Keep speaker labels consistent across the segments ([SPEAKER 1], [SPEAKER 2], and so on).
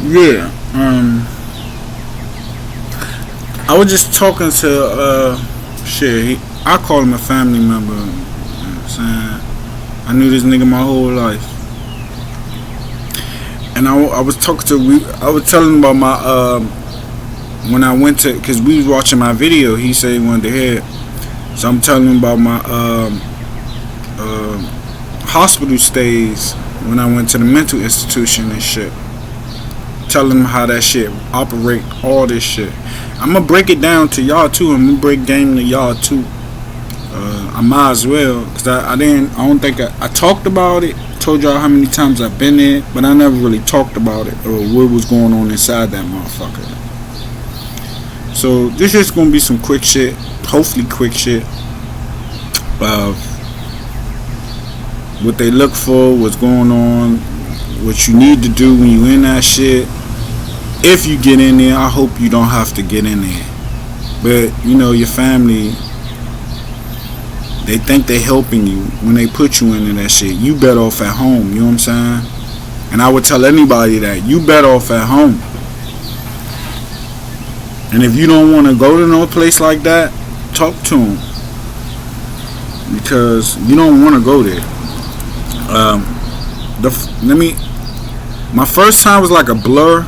[SPEAKER 1] Yeah. I was just talking to I call him a family member. You know what I'm saying? I knew this nigga my whole life. And I was talking to I was telling him about my when I went to, cause we was watching my video. He said he wanted to hear it. So I'm telling him about my hospital stays when I went to the mental institution and shit. Telling them how that shit operate, all this shit. I'm gonna break it down to y'all too. I'm gonna break game to y'all too. I might as well, cause I don't think I talked about it. Told y'all how many times I've been there, but I never really talked about it or what was going on inside that motherfucker. So this is gonna be some quick shit, hopefully quick shit. What they look for, what's going on, what you need to do when you in that shit. If you get in there, I hope you don't have to get in there. But you know, your family, they think they helping you when they put you into that shit. You better off at home, you know what I'm saying? And I would tell anybody that you better off at home. And if you don't want to go to no place like that, talk to them, because you don't want to go there. My first time was like a blur,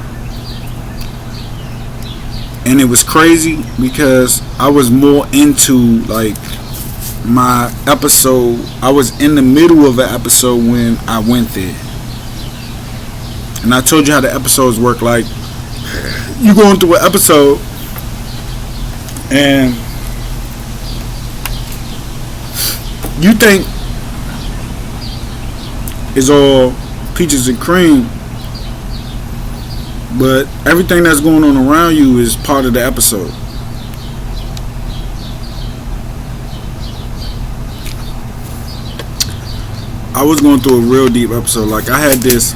[SPEAKER 1] and it was crazy because I was more into like my episode. I was in the middle of an episode when I went there, and I told you how the episodes work. Like, you going through an episode, and you think it's all peaches and cream, but everything that's going on around you is part of the episode. I was going through a real deep episode. Like, I had this,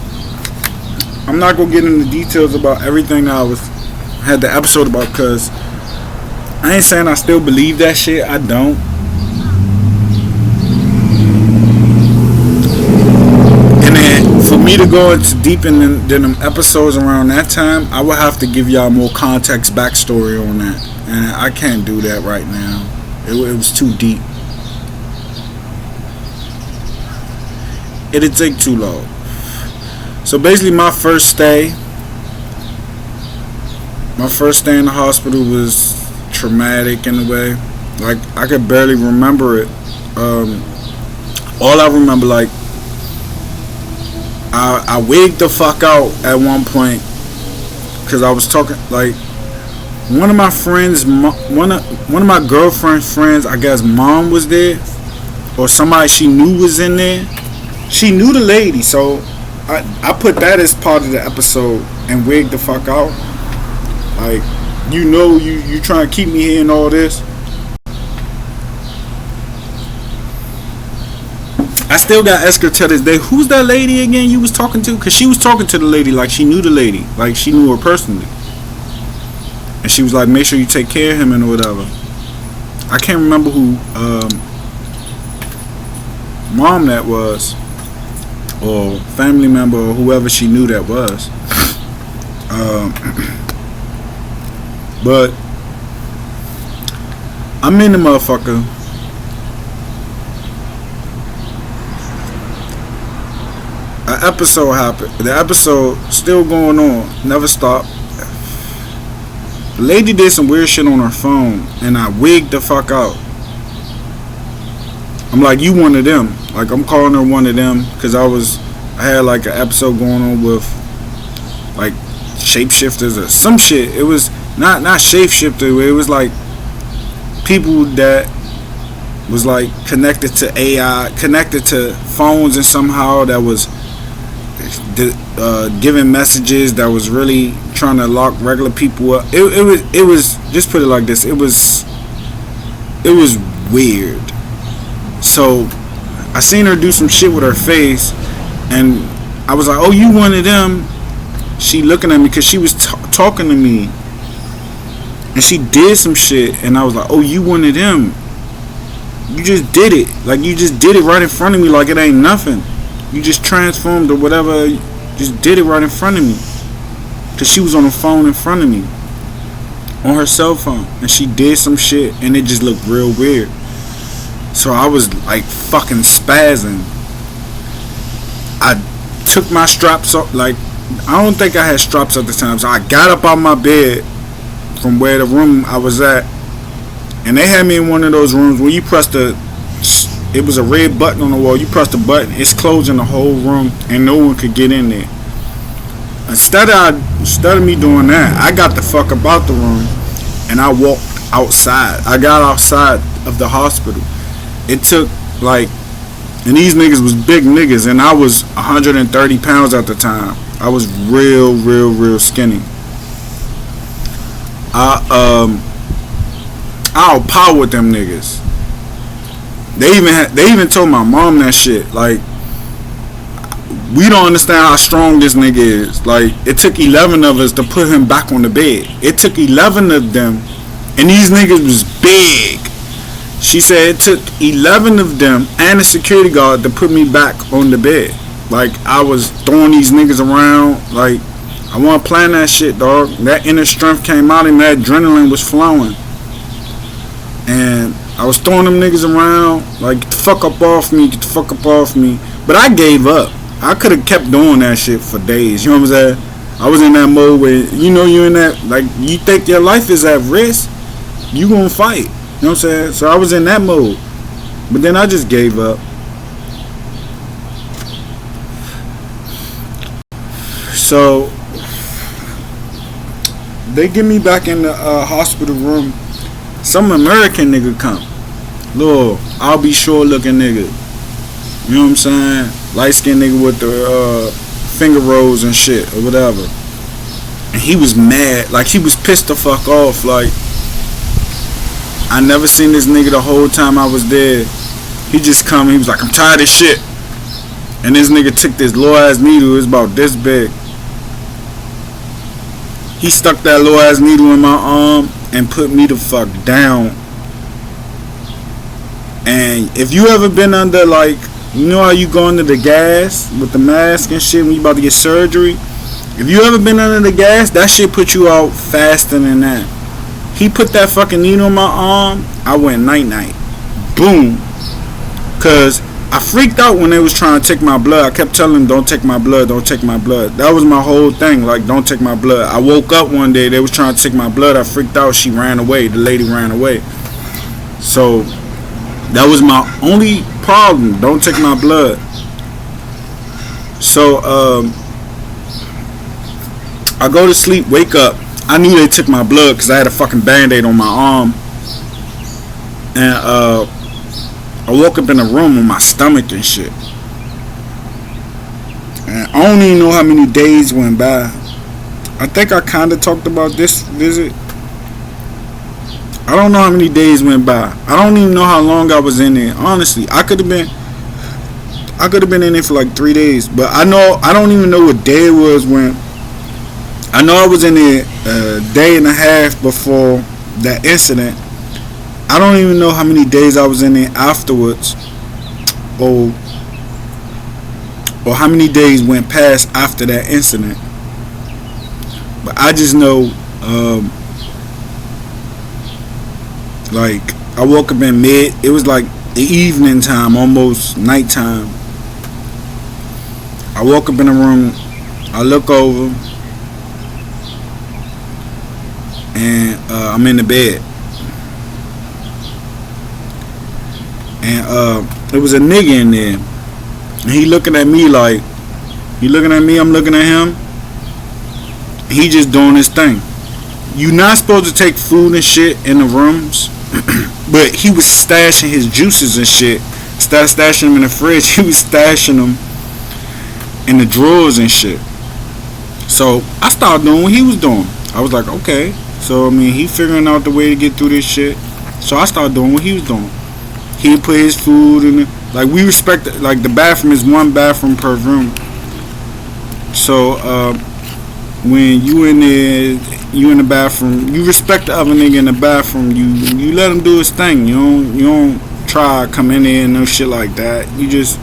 [SPEAKER 1] I'm not gonna get into details about everything I had the episode about, because I ain't saying I still believe that shit. I don't. For me to go into deep in them episodes around that time, I would have to give y'all more context, backstory on that, and I can't do that right now. It was too deep. It'd take too long. So basically, my first stay in the hospital was traumatic in a way. Like, I could barely remember it. All I remember, like, I wigged the fuck out at one point because I was talking, like, one of my friends, one of my girlfriend's friends, I guess mom was there, or somebody she knew was in there. She knew the lady, so I put that as part of the episode and wigged the fuck out. Like, you know, you trying to keep me hearing all this. I still got Esker to this day. Who's that lady again you was talking to? Because she was talking to the lady like she knew the lady. Like, she knew her personally. And she was like, make sure you take care of him and whatever. I can't remember who mom that was, or family member, or whoever she knew that was. But I'm in the motherfucker. An episode happened. The episode still going on. Never stopped. The lady did some weird shit on her phone, and I wigged the fuck out. I'm like, you one of them. Like, I'm calling her one of them because I had like an episode going on with like shapeshifters or some shit. It was not shapeshifter. It was like people that was like connected to AI, connected to phones, and somehow that was giving messages that was really trying to lock regular people up. It was just put it like this. It was weird. So I seen her do some shit with her face, and I was like, "Oh, you one of them?" She looking at me because she was talking to me, and she did some shit, and I was like, "Oh, you one of them? You just did it. Like, you just did it right in front of me, like it ain't nothing. You just transformed or whatever. Just did it right in front of me." because she was on the phone in front of me on her cell phone, and she did some shit, and it just looked real weird. So I was like fucking spazzing. I took my straps off. Like, I don't think I had straps at the time, so I got up out my bed from where the room I was at, and they had me in one of those rooms where you press it was a red button on the wall. You press the button, it's closing the whole room, and no one could get in there. Instead of me doing that, I got the fuck about the room, and I walked outside. I got outside of the hospital. It took like, and these niggas was big niggas, and I was 130 pounds at the time. I was real skinny. I'll power them niggas. They even told my mom that shit. Like, we don't understand how strong this nigga is. Like, it took 11 of us to put him back on the bed. It took 11 of them, and these niggas was big. She said it took 11 of them and a security guard to put me back on the bed. Like, I was throwing these niggas around. Like, I wasn't playing that shit, dog. That inner strength came out and that adrenaline was flowing. And I was throwing them niggas around. Like, get the fuck up off me, get the fuck up off me. But I gave up. I could have kept doing that shit for days. You know what I'm saying? I was in that mode where, you know, you in that, like, you think your life is at risk, you gonna fight. You know what I'm saying? So I was in that mode. But then I just gave up. So they get me back in the hospital room. Some American nigga come. Little, I'll be sure looking nigga. You know what I'm saying? Light skinned nigga with the finger rolls and shit or whatever. And he was mad. Like, he was pissed the fuck off. Like, I never seen this nigga the whole time I was there. He just come, he was like, I'm tired of shit. And this nigga took this low ass needle, it was about this big. He stuck that low ass needle in my arm and put me the fuck down. And if you ever been under, like, you know how you go under the gas with the mask and shit when you about to get surgery? If you ever been under the gas, that shit put you out faster than that. He put that fucking needle in my arm, I went night-night. Boom. Cause I freaked out when they was trying to take my blood. I kept telling them, don't take my blood, don't take my blood. That was my whole thing, like, don't take my blood. I woke up one day, they was trying to take my blood. I freaked out, she ran away. The lady ran away. So that was my only problem, don't take my blood. So I go to sleep, wake up. I knew they took my blood because I had a fucking band-aid on my arm. And I woke up in a room with my stomach and shit. And I don't even know how many days went by. I think I kind of talked about this visit. I don't know how many days went by. I don't even know how long I was in there. Honestly, I could have been in there for like 3 days. But I don't even know what day it was when. I know I was in there a day and a half before that incident. I don't even know how many days I was in there afterwards, or how many days went past after that incident. But I just know, like, I woke up in it was like the evening time, almost nighttime. I woke up in the room, I look over, and I'm in the bed. And there was a nigga in there, and he looking at me like, he looking at me, I'm looking at him. He just doing his thing. You not supposed to take food and shit in the rooms, but he was stashing his juices and shit. Instead of stashing them in the fridge, he was stashing them in the drawers and shit. So I started doing what he was doing. I was like, okay. So I mean, he figuring out the way to get through this shit. So I started doing what he was doing. He put his food in it. Like, we respect it. Like, the bathroom is one bathroom per room. So when you in there, you in the bathroom, you respect the other nigga in the bathroom. You let him do his thing. You don't try to come in there and no shit like that. You just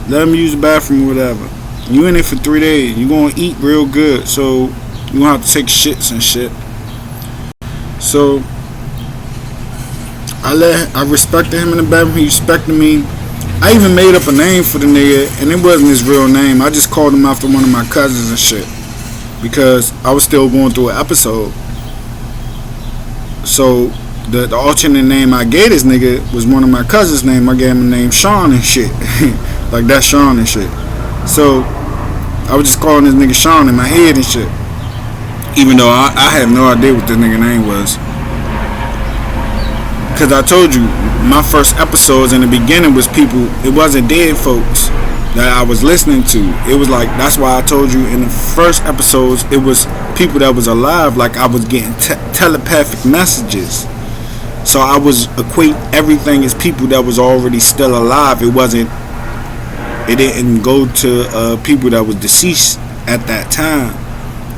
[SPEAKER 1] let him use the bathroom or whatever. You in there for 3 days. You gonna eat real good. So You gonna have to take shits and shit. So I respected him in the bedroom. He respected me. I even made up a name for the nigga, and it wasn't his real name. I just called him after one of my cousins and shit, because I was still going through an episode. So the alternate name I gave this nigga was one of my cousins' name. I gave him the name Sean and shit. Like that's Sean and shit. So I was just calling this nigga Sean in my head and shit, even though I have no idea what this nigga name was. Cause I told you, my first episodes in the beginning was people. It wasn't dead folks that I was listening to. It was like, that's why I told you in the first episodes, it was people that was alive. Like I was getting telepathic messages. So I was equating everything as people that was already still alive. It didn't go to people that was deceased at that time.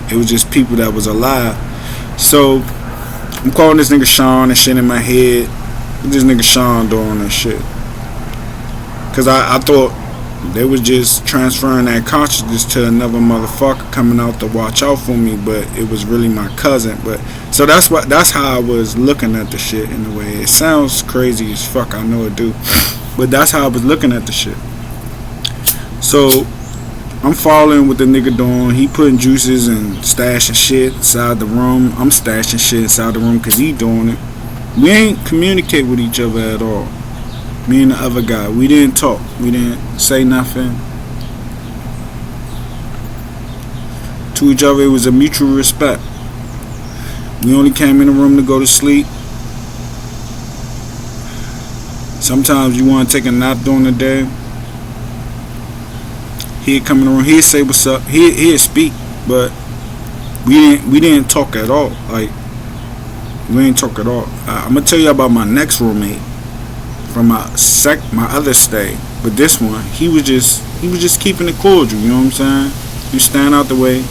[SPEAKER 1] It was just people that was alive. So I'm calling this nigga Sean and shit in my head. What this nigga Sean doing and shit? Cause I thought they was just transferring that consciousness to another motherfucker coming out to watch out for me, but it was really my cousin. But so that's how I was looking at the shit in a way. It sounds crazy as fuck, I know it do, but that's how I was looking at the shit. So I'm following what the nigga doing. He putting juices and stashing shit inside the room. I'm stashing shit inside the room because he doing it. We ain't communicate with each other at all. Me and the other guy. We didn't talk. We didn't say nothing to each other. It was a mutual respect. We only came in the room to go to sleep. Sometimes you want to take a nap during the day. He'd come in the room, he'd say what's up, he'd speak, but we didn't talk at all. Like, we didn't talk at all. I'm gonna tell you about my next roommate from my other stay, but this one, he was just keeping it cordial, you know what I'm saying? He was staying out the way,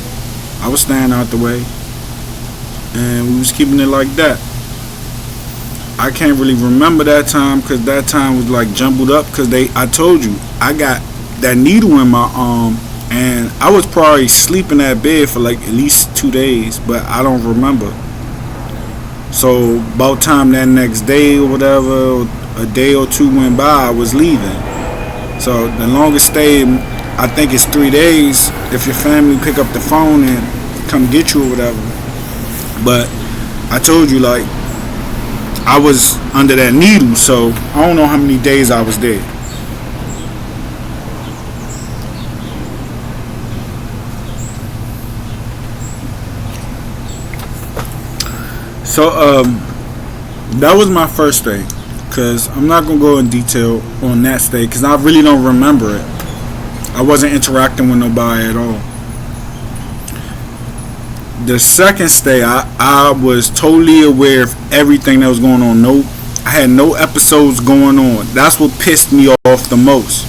[SPEAKER 1] I was staying out the way, and we was keeping it like that. I can't really remember that time, because that time was like jumbled up, because I told you, I got that needle in my arm, and I was probably sleeping in that bed for like at least 2 days, but I don't remember. So about time that next day or whatever, a day or two went by, I was leaving. So the longest stay, I think, is 3 days if your family pick up the phone and come get you or whatever. But I told you, like, I was under that needle, so I don't know how many days I was there. So that was my first stay, because I'm not gonna go in detail on that stay because I really don't remember it. I wasn't interacting with nobody at all. The second stay, I was totally aware of everything that was going on. I had no episodes going on. That's what pissed me off the most.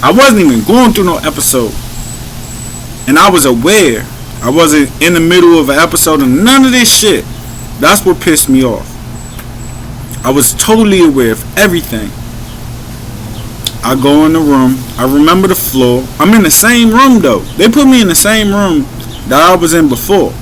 [SPEAKER 1] I wasn't even going through no episode, and I was aware. I wasn't in the middle of an episode and none of this shit. That's what pissed me off. I was totally aware of everything. I go in the room. I remember the floor. I'm in the same room though. They put me in the same room that I was in before,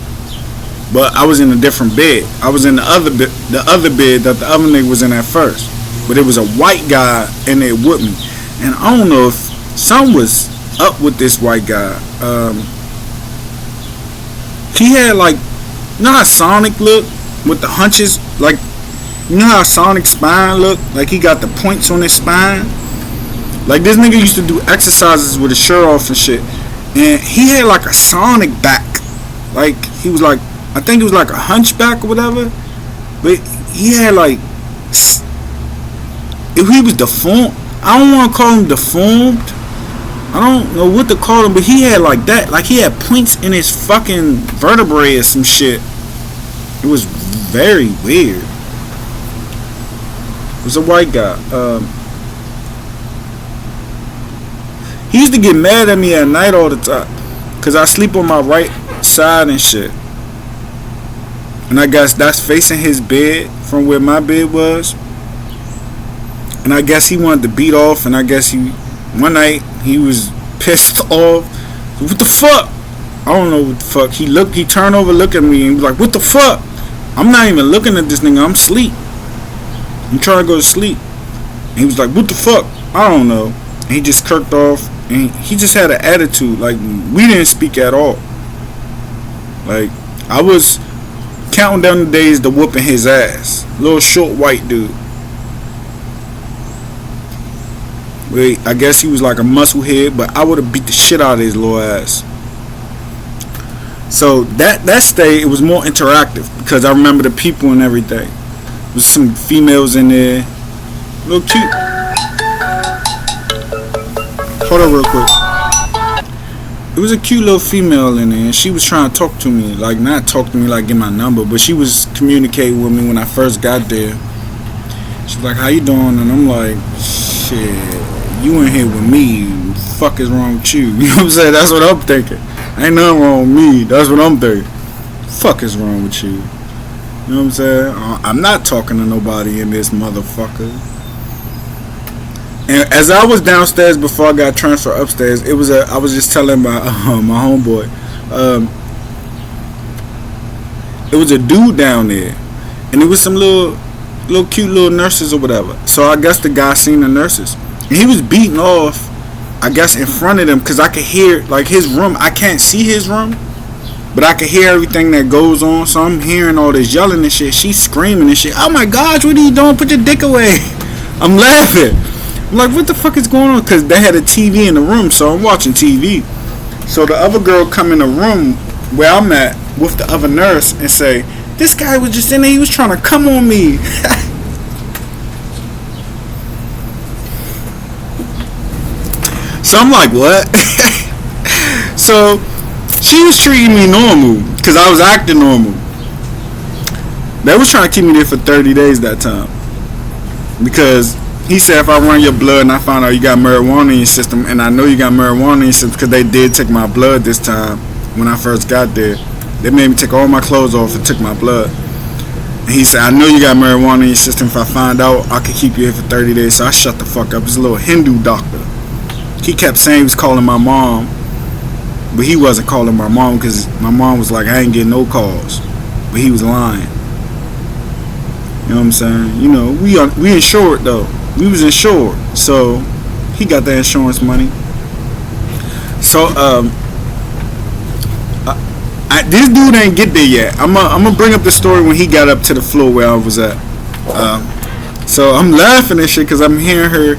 [SPEAKER 1] but I was in a different bed. I was in the other bed that the other nigga was in at first. But it was a white guy in there with me, and I don't know if something was up with this white guy. He had like, you know how Sonic look with the hunches, like, you know how Sonic's spine look, like he got the points on his spine. Like, this nigga used to do exercises with his shirt off and shit, and he had like a Sonic back. Like, he was like, I think it was like a hunchback or whatever, but he had like, if he was deformed, I don't want to call him deformed, I don't know what to call him, but he had like that, like he had points in his fucking vertebrae or some shit. It was very weird. It was a white guy. He used to get mad at me at night all the time, cause I sleep on my right side and shit. And I guess that's facing his bed from where my bed was. And I guess he wanted to beat off, and I guess one night he was pissed off. What the fuck? I don't know what the fuck. He turned over, looked at me, and was like, "What the fuck?" I'm not even looking at this nigga. I'm asleep. I'm trying to go to sleep. And he was like, "What the fuck?" I don't know. And he just kirked off, and he just had an attitude. Like, we didn't speak at all. Like, I was counting down the days to whooping his ass. Little short white dude. Wait, I guess he was like a musclehead, but I would have beat the shit out of his little ass. So that stay, it was more interactive because I remember the people and everything. There was some females in there, real cute. Hold on real quick. It was a cute little female in there, and she was trying to talk to me, like not talk to me like get my number, but she was communicating with me when I first got there. She's like, "How you doing?" And I'm like, "Shit, you in here with me? What the fuck is wrong with you?" You know what I'm saying? That's what I'm thinking. Ain't nothing wrong with me. That's what I'm thinking. Fuck is wrong with you? You know what I'm saying? I'm not talking to nobody in this motherfucker. And as I was downstairs before I got transferred upstairs, I was just telling my homeboy, it was a dude down there, and it was some little cute little nurses or whatever. So I guess the guy seen the nurses, and he was beating off, I guess, in front of them, because I could hear, like, his room. I can't see his room, but I could hear everything that goes on. So I'm hearing all this yelling and shit. She's screaming and shit. "Oh my gosh, what are you doing? Put your dick away." I'm laughing. I'm like, what the fuck is going on? Because they had a TV in the room, so I'm watching TV. So the other girl come in the room where I'm at with the other nurse and say, "This guy was just in there. He was trying to come on me." So I'm like, what? So she was treating me normal because I was acting normal. They was trying to keep me there for 30 days that time, because he said if I run your blood and I found out you got marijuana in your system, and I know you got marijuana in your system because they did take my blood this time when I first got there. They made me take all my clothes off and took my blood. And he said, "I know you got marijuana in your system. If I find out, I could keep you here for 30 days. So I shut the fuck up. It's a little Hindu doctor. He kept saying he was calling my mom, but he wasn't calling my mom because my mom was like, "I ain't getting no calls." But he was lying. You know what I'm saying? You know, we insured though. We was insured, so he got the insurance money. So this dude ain't get there yet. I'm gonna bring up the story when he got up to the floor where I was at. So I'm laughing and shit because I'm hearing her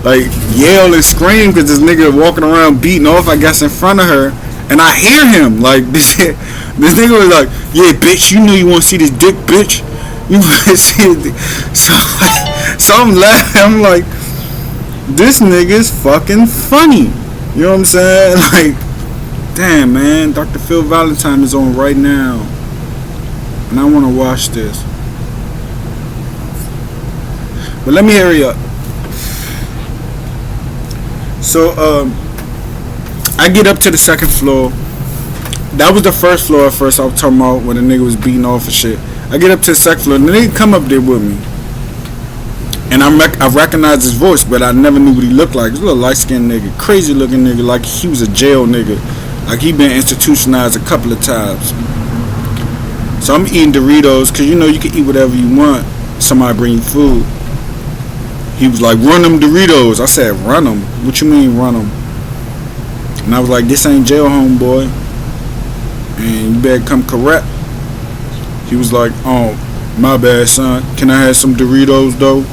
[SPEAKER 1] like yell and scream because this nigga walking around beating off, I guess, in front of her, and I hear him like this nigga was like, "Yeah, bitch, you know you want to see this dick, bitch. You want to see it." So I'm laughing. I'm like, this nigga's fucking funny. You know what I'm saying? Like, damn, man, Dr. Phil Valentine is on right now, and I want to watch this. But let me hurry up. So I get up to the second floor. That was the first floor at first I was talking about when the nigga was beating off and shit. I get up to the second floor and the nigga come up there with me. And I recognized his voice, but I never knew what he looked like. He was a little light-skinned nigga, crazy looking nigga, like he was a jail nigga. Like he been institutionalized a couple of times. So I'm eating Doritos, cause you know you can eat whatever you want. Somebody bring you food. He was like, "Run them Doritos." I said, "Run them? What you mean run them?" And I was like, "This ain't jail, homeboy, and you better come correct." He was like, "Oh, my bad, son. Can I have some Doritos though?"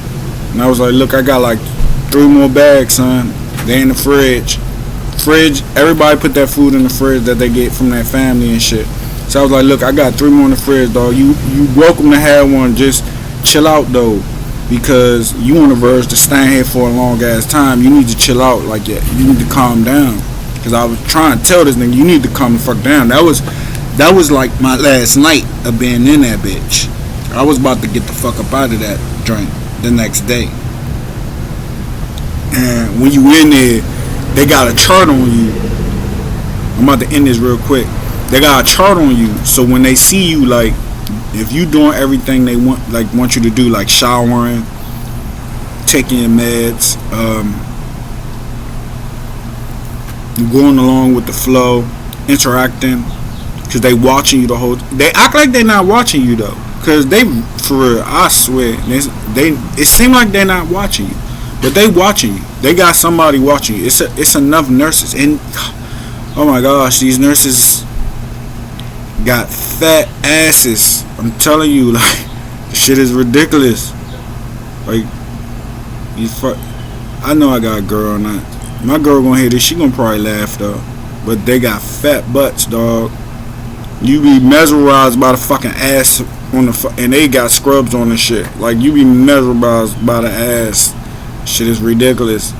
[SPEAKER 1] And I was like, "Look, I got like 3 more bags, son. They in the fridge. Everybody put that food in the fridge that they get from their family and shit." So I was like, "Look, I got 3 more in the fridge, dog. You welcome to have one. Just chill out though, because you on the verge to stand here for a long ass time. You need to chill out, like, yeah, you need to calm down." Because I was trying to tell this nigga, you need to calm the fuck down. That was like my last night of being in that bitch. I was about to get the fuck up out of that joint the next day. And when you in there, they got a chart on you. I'm about to end this real quick. They got a chart on you, so when they see you, like, if you doing everything they want you to do, like showering, taking your meds, going along with the flow, interacting, because they watching you the whole. They act like they not watching you though, because they, for real, I swear, they it seem like they're not watching you, but they watching you. They got somebody watching you. It's enough nurses, and oh my gosh, these nurses got fat asses. I'm telling you, like, shit is ridiculous. Like, I know I got a girl on that. My girl gonna hear this. She gonna probably laugh though. But they got fat butts, dog. You be mesmerized by the fucking ass on and they got scrubs on the shit. Like, you be mesmerized by the ass. Shit is ridiculous.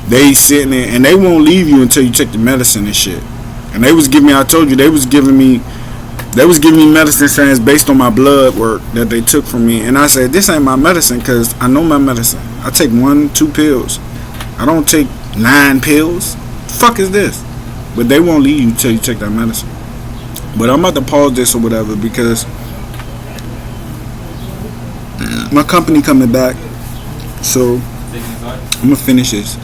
[SPEAKER 1] They sitting there and they won't leave you until you take the medicine and shit. And they was giving me, I told you, they was giving me medicine saying it's based on my blood work that they took from me. And I said, this ain't my medicine, because I know my medicine. I take 1-2 pills. I don't take 9 pills. The fuck is this? But they won't leave you until you take that medicine. But I'm about to pause this or whatever, because my company coming back. So I'm gonna finish this.